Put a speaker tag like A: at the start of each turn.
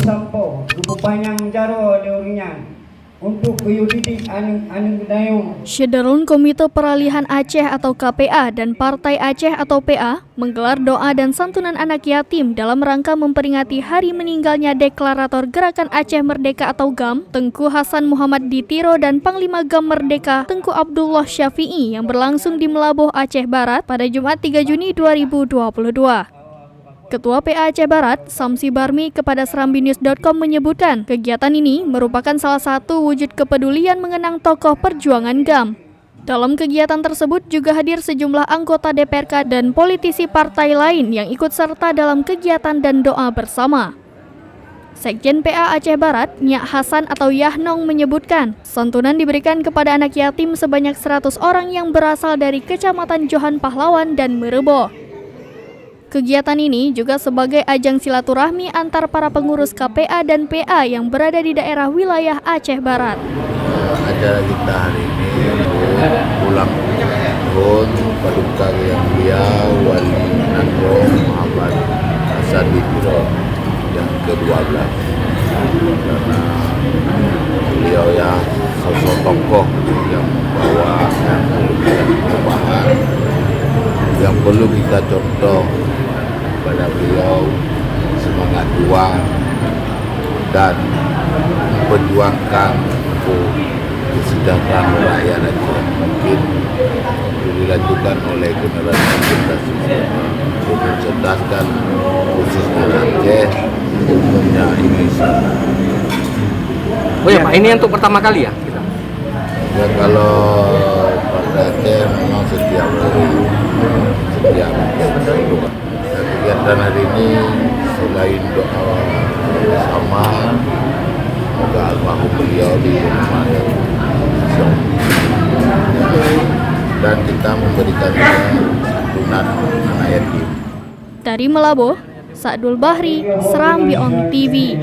A: sampo lupa panjang jaro deurinya untuk kuyudidik anu dayung.
B: Syederun Komite Peralihan Aceh atau KPA dan Partai Aceh atau PA menggelar doa dan santunan anak yatim dalam rangka memperingati hari meninggalnya Deklarator Gerakan Aceh Merdeka atau GAM, Tengku Hasan Muhammad Ditiro dan Panglima GAM Merdeka Tengku Abdullah Syafi'i yang berlangsung di Melaboh, Aceh Barat pada Jumat 3 Juni 2022. Ketua PA Aceh Barat, Samsi Barmi, kepada serambinews.com menyebutkan kegiatan ini merupakan salah satu wujud kepedulian mengenang tokoh perjuangan GAM. Dalam kegiatan tersebut juga hadir sejumlah anggota DPRK dan politisi partai lain yang ikut serta dalam kegiatan dan doa bersama. Sekjen PA Aceh Barat, Nyak Hasan atau Yahnong menyebutkan, santunan diberikan kepada anak yatim sebanyak 100 orang yang berasal dari Kecamatan Johan Pahlawan dan Merebo. Kegiatan ini juga sebagai ajang silaturahmi antar para pengurus KPA dan PA yang berada di daerah wilayah Aceh Barat.
C: Acara kita hari ini ulang tahun Paduka yang mulia Wali Menantu Muhammad Hasan Ditiro yang ke-12, karena beliau ya sosok tokoh yang membawa perubahan yang perlu kita contoh pada beliau, semangat juang dan memperjuangkan untuk kesejahteraan rakyat Aceh. Mungkin dilanjutkan oleh generasi untuk mencerdaskan khususnya Aceh, umumnya Indonesia.
D: Oh ya Pak, ini untuk pertama kali ya?
C: Ya, kalau pada Aceh memang setiap kegiatan hari ini selain doa bersama, semoga almarhum beliau dirahmati dan kita memberikan santunan anak yatim.
B: Dari Melaboh, Sa'dul Bahri, Serambi On TV.